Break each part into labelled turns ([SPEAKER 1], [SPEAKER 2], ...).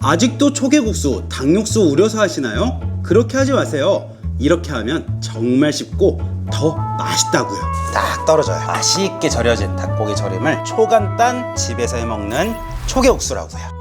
[SPEAKER 1] 아직도 초계국수, 닭육수 우려서 하시나요? 그렇게 하지 마세요. 이렇게 하면 정말 쉽고 더 맛있다고요. 딱 떨어져요. 맛있게 절여진 닭고기 절임을 초간단 집에서 해먹는 초계국수라고요.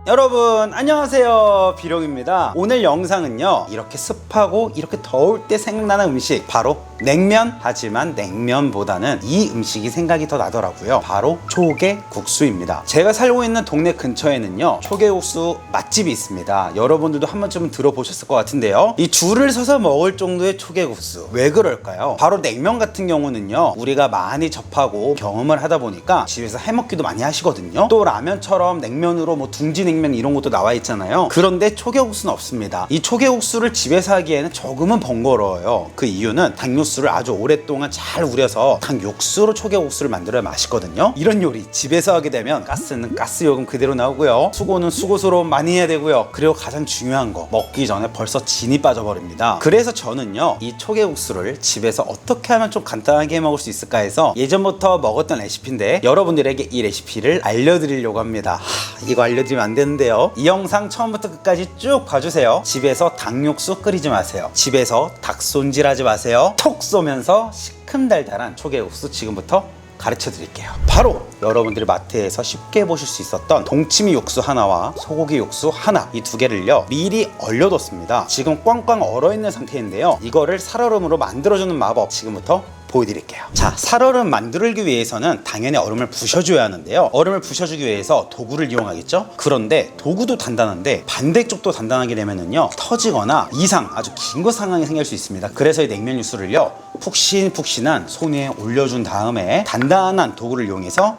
[SPEAKER 1] 여러분 안녕하세요, 비룡입니다. 오늘 영상은요, 이렇게 습하고 이렇게 더울 때 생각나는 음식, 바로 냉면. 하지만 냉면보다는 이 음식이 생각이 더 나더라고요. 바로 초계국수입니다. 제가 살고 있는 동네 근처에는요, 초계국수 맛집이 있습니다. 여러분들도 한 번쯤은 들어보셨을 것 같은데요, 이 줄을 서서 먹을 정도의 초계국수, 왜 그럴까요? 바로 냉면 같은 경우는요, 우리가 많이 접하고 경험을 하다 보니까 집에서 해먹기도 많이 하시거든요. 또 라면처럼 냉면으로 뭐 둥지냉면 이런 것도 나와 있잖아요. 그런데 초계국수는 없습니다. 이 초계국수를 집에서 하기에는 조금은 번거로워요. 그 이유는 닭육수를 아주 오랫동안 잘 우려서 닭육수로 초계국수를 만들어야 맛있거든요. 이런 요리 집에서 하게 되면 가스는 가스 요금 그대로 나오고요, 수고는 수고스러움 많이 해야 되고요, 그리고 가장 중요한 거, 먹기 전에 벌써 진이 빠져버립니다. 그래서 저는요, 이 초계국수를 집에서 어떻게 하면 좀 간단하게 해 먹을 수 있을까 해서 예전부터 먹었던 레시피인데 여러분들에게 이 레시피를 알려드리려고 합니다. 이거 알려드리면 안 되는데요, 이 영상 처음부터 끝까지 쭉 봐주세요. 집에서 닭육수 끓이지 마세요. 집에서 닭 손질하지 마세요. 톡 쏘면서 시큼달달한 초계국수 지금부터 가르쳐 드릴게요. 바로 여러분들이 마트에서 쉽게 보실 수 있었던 동치미 육수 하나와 소고기 육수 하나, 이 두 개를요 미리 얼려뒀습니다. 지금 꽝꽝 얼어있는 상태인데요, 이거를 살얼음으로 만들어주는 마법 지금부터 보여드릴게요. 자, 살얼음 만들기 위해서는 당연히 얼음을 부셔줘야 하는데요, 얼음을 부셔주기 위해서 도구를 이용하겠죠? 그런데 도구도 단단한데 반대쪽도 단단하게 되면은요, 터지거나 이상, 아주 긴 거 상황이 생길 수 있습니다. 그래서 이 냉면 육수를요, 푹신푹신한 손 위에 올려준 다음에 단단한 도구를 이용해서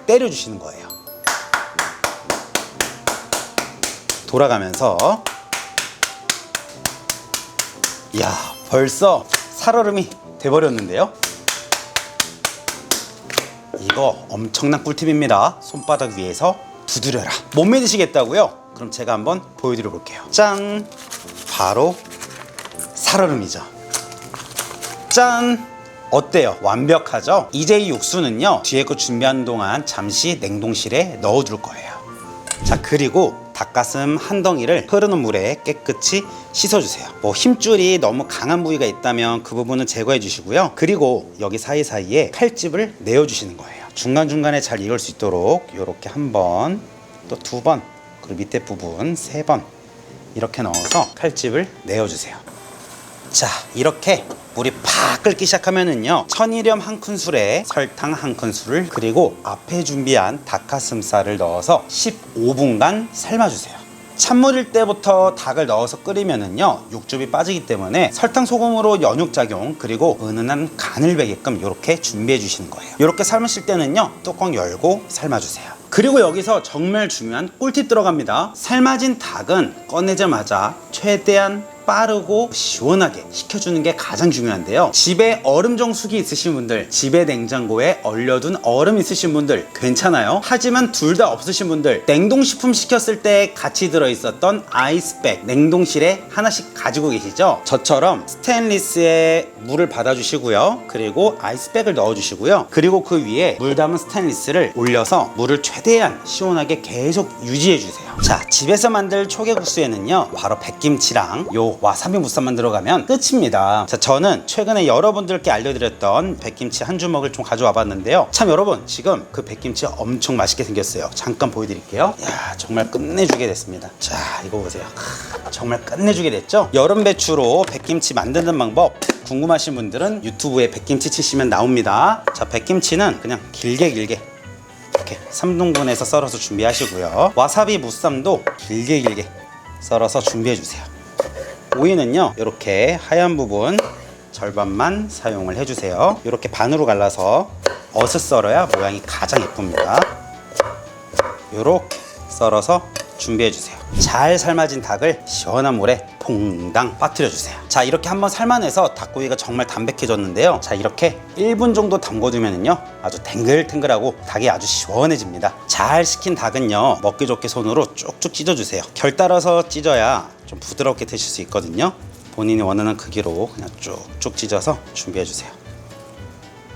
[SPEAKER 1] 때려주시는 거예요. 돌아가면서. 이야, 벌써 살얼음이 돼버렸는데요. 이거 엄청난 꿀팁입니다. 손바닥 위에서 두드려라. 못 믿으시겠다고요? 그럼 제가 한번 보여드려 볼게요. 짠! 바로 살얼음이죠. 짠! 어때요? 완벽하죠? 이제 이 육수는요, 뒤에 거 준비하는 동안 잠시 냉동실에 넣어둘 거예요. 자, 그리고 닭가슴 한 덩이를 흐르는 물에 깨끗이 씻어주세요. 뭐 힘줄이 너무 강한 부위가 있다면 그 부분은 제거해 주시고요. 그리고 여기 사이사이에 칼집을 내어주시는 거예요. 중간중간에 잘 익을 수 있도록 이렇게 한 번, 또 두 번, 그리고 밑에 부분 세 번 이렇게 넣어서 칼집을 내어주세요. 자, 이렇게 물이 팍 끓기 시작하면은요, 천일염 한 큰술에 설탕 한 큰술을, 그리고 앞에 준비한 닭가슴살을 넣어서 15분간 삶아주세요. 찬물일 때부터 닭을 넣어서 끓이면은요, 육즙이 빠지기 때문에 설탕 소금으로 연육작용, 그리고 은은한 간을 배게끔 이렇게 준비해 주시는 거예요. 이렇게 삶으실 때는요, 뚜껑 열고 삶아주세요. 그리고 여기서 정말 중요한 꿀팁 들어갑니다. 삶아진 닭은 꺼내자마자 최대한 빠르고 시원하게 식혀주는 게 가장 중요한데요, 집에 얼음 정수기 있으신 분들, 집에 냉장고에 얼려둔 얼음 있으신 분들 괜찮아요. 하지만 둘 다 없으신 분들, 냉동식품 시켰을 때 같이 들어있었던 아이스백 냉동실에 하나씩 가지고 계시죠? 저처럼 스테인리스에 물을 받아주시고요, 그리고 아이스백을 넣어주시고요, 그리고 그 위에 물 담은 스테인리스를 올려서 물을 최대한 시원하게 계속 유지해주세요. 자, 집에서 만들 초계국수에는요, 바로 백김치랑 요 와사비 무쌈만 들어가면 끝입니다. 자, 저는 최근에 여러분들께 알려드렸던 백김치 한 주먹을 좀 가져와 봤는데요, 참 여러분, 지금 그 백김치 엄청 맛있게 생겼어요. 잠깐 보여드릴게요. 이야, 정말 끝내주게 됐습니다. 자, 이거 보세요. 정말 끝내주게 됐죠? 여름 배추로 백김치 만드는 방법 궁금하신 분들은 유튜브에 백김치 치시면 나옵니다. 자, 백김치는 그냥 길게 이렇게 3등분해서 썰어서 준비하시고요, 와사비 무쌈도 길게 썰어서 준비해주세요. 오이는요, 이렇게 하얀 부분 절반만 사용을 해주세요. 이렇게 반으로 갈라서 어슷 썰어야 모양이 가장 예쁩니다. 이렇게 썰어서 준비해주세요. 잘 삶아진 닭을 시원한 물에 퐁당 빠뜨려주세요. 자, 이렇게 한번 삶아내서 닭고기가 정말 담백해졌는데요, 자, 이렇게 1분 정도 담궈두면은요, 아주 탱글탱글하고 닭이 아주 시원해집니다. 잘 식힌 닭은요, 먹기 좋게 손으로 쭉쭉 찢어주세요. 결 따라서 찢어야 좀 부드럽게 드실 수 있거든요. 본인이 원하는 크기로 그냥 쭉쭉 찢어서 준비해주세요.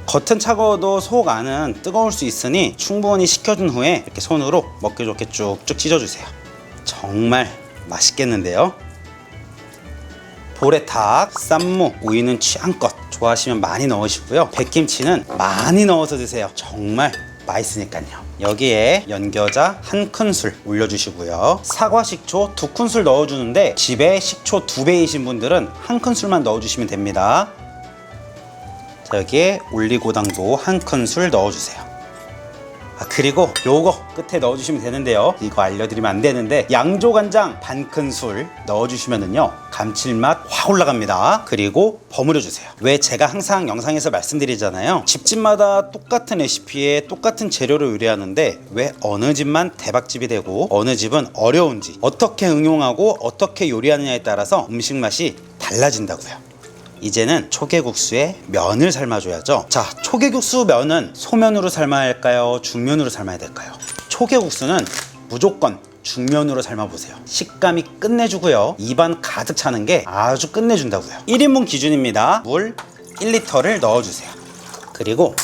[SPEAKER 1] 겉은 차가워도 속 안은 뜨거울 수 있으니 충분히 식혀준 후에 이렇게 손으로 먹기 좋게 쭉쭉 찢어주세요. 정말 맛있겠는데요. 보래탁, 쌈무, 우유는 취향껏 좋아하시면 많이 넣으시고요. 백김치는 많이 넣어서 드세요. 정말 맛있으니까요. 여기에 연겨자 1큰술 올려주시고요. 사과 식초 2큰술 넣어주는데 집에 식초 2배이신 분들은 1큰술만 넣어주시면 됩니다. 자, 여기에 올리고당도 1큰술 넣어주세요. 그리고 요거 끝에 넣어주시면 되는데요. 이거 알려드리면 안 되는데 양조간장 1큰술 넣어주시면은요 감칠맛 확 올라갑니다. 그리고 버무려 주세요. 왜 제가 항상 영상에서 말씀드리잖아요. 집집마다 똑같은 레시피에 똑같은 재료로 요리하는데 왜 어느 집만 대박집이 되고 어느 집은 어려운지, 어떻게 응용하고 어떻게 요리하느냐에 따라서 음식 맛이 달라진다고요. 이제는 초계국수에 면을 삶아줘야죠. 자, 초계국수 면은 소면으로 삶아야 할까요? 중면으로 삶아야 될까요? 초계국수는 무조건 중면으로 삶아보세요. 식감이 끝내주고요. 입안 가득 차는 게 아주 끝내준다고요. 1인분 기준입니다. 물 1리터를 넣어주세요. 그리고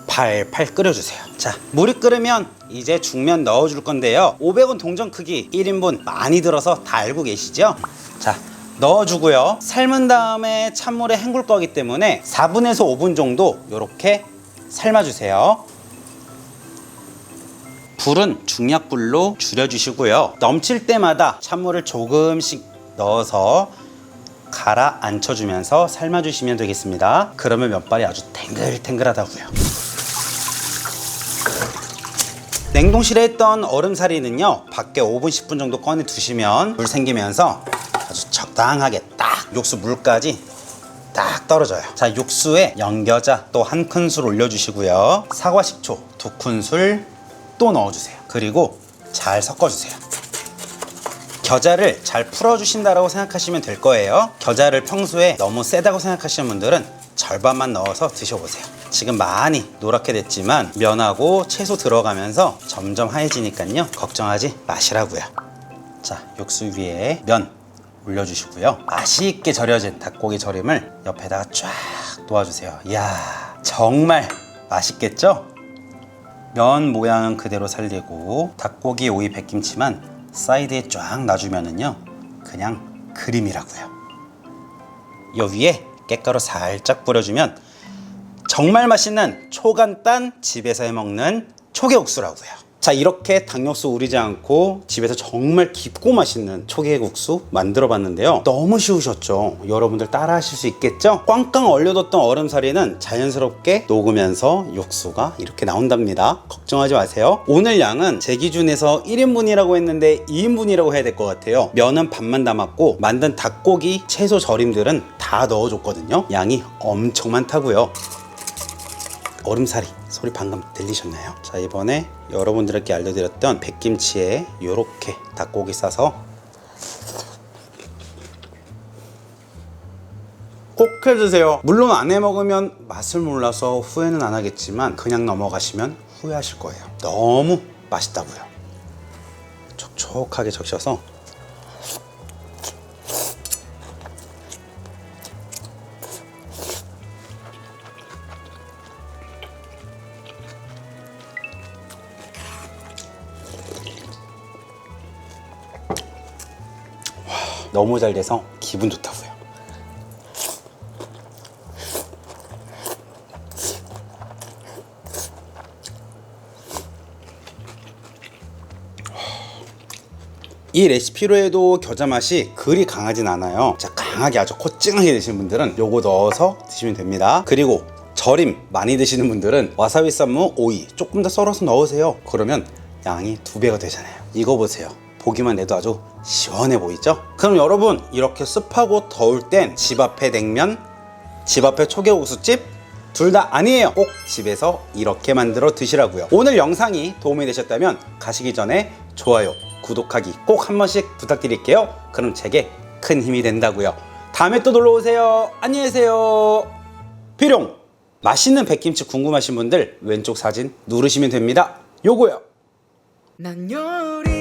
[SPEAKER 1] 팔팔 끓여주세요. 자, 물이 끓으면 이제 중면 넣어줄 건데요. 500원 동전 크기 1인분 많이 들어서 다 알고 계시죠? 자, 넣어주고요. 삶은 다음에 찬물에 헹굴 거기 때문에 4분에서 5분 정도 이렇게 삶아주세요. 불은 중약불로 줄여주시고요. 넘칠 때마다 찬물을 조금씩 넣어서 가라앉혀주면서 삶아주시면 되겠습니다. 그러면 면발이 아주 탱글탱글하다고요. 냉동실에 있던 얼음사리는요 밖에 5분 10분 정도 꺼내 두시면 물 생기면서 아주 적당하게 딱 육수 물까지 딱 떨어져요. 자, 육수에 연겨자 또 1큰술 올려주시고요. 사과 식초 2큰술 또 넣어주세요. 그리고 잘 섞어주세요. 겨자를 잘 풀어주신다라고 생각하시면 될 거예요. 겨자를 평소에 너무 세다고 생각하시는 분들은 절반만 넣어서 드셔보세요. 지금 많이 노랗게 됐지만 면하고 채소 들어가면서 점점 하얘지니까요 걱정하지 마시라고요. 자, 육수 위에 면 올려주시고요. 맛있게 절여진 닭고기 절임을 옆에다가 쫙 놓아주세요. 이야, 정말 맛있겠죠? 면 모양은 그대로 살리고 닭고기, 오이, 백김치만 사이드에 쫙 놔주면은요 그냥 그림이라고요. 요 위에 깻가루 살짝 뿌려주면 정말 맛있는 초간단 집에서 해먹는 초계국수라고요. 자, 이렇게 당육수 우리지 않고 집에서 정말 깊고 맛있는 초계국수 만들어 봤는데요. 너무 쉬우셨죠? 여러분들 따라 하실 수 있겠죠? 꽝꽝 얼려뒀던 얼음사리는 자연스럽게 녹으면서 육수가 이렇게 나온답니다. 걱정하지 마세요. 오늘 양은 제 기준에서 1인분이라고 했는데 2인분이라고 해야 될 것 같아요. 면은 반만 담았고 만든 닭고기, 채소 절임들은 다 넣어줬거든요. 양이 엄청 많다고요. 얼음사리 소리 방금 들리셨나요? 자, 이번에 여러분들께 알려드렸던 백김치에 이렇게 닭고기 싸서 꼭 해드세요. 물론 안 해먹으면 맛을 몰라서 후회는 안 하겠지만 그냥 넘어가시면 후회하실 거예요. 너무 맛있다고요. 촉촉하게 적셔서 너무 잘 돼서 기분 좋다고요. 이 레시피로 해도 겨자 맛이 그리 강하진 않아요. 자, 강하게 아주 코찡하게 드시는 분들은 요거 넣어서 드시면 됩니다. 그리고 절임 많이 드시는 분들은 와사비 쌈무, 오이 조금 더 썰어서 넣으세요. 그러면 양이 2배가 되잖아요. 이거 보세요. 보기만 해도 아주 시원해 보이죠? 그럼 여러분, 이렇게 습하고 더울 땐 집 앞에 냉면, 집 앞에 초계국수집 둘 다 아니에요. 꼭 집에서 이렇게 만들어 드시라고요. 오늘 영상이 도움이 되셨다면 가시기 전에 좋아요, 구독하기 꼭 한 번씩 부탁드릴게요. 그럼 제게 큰 힘이 된다고요. 다음에 또 놀러오세요. 안녕히 계세요. 비룡! 맛있는 백김치 궁금하신 분들 왼쪽 사진 누르시면 됩니다. 요거요.
[SPEAKER 2] 난 요리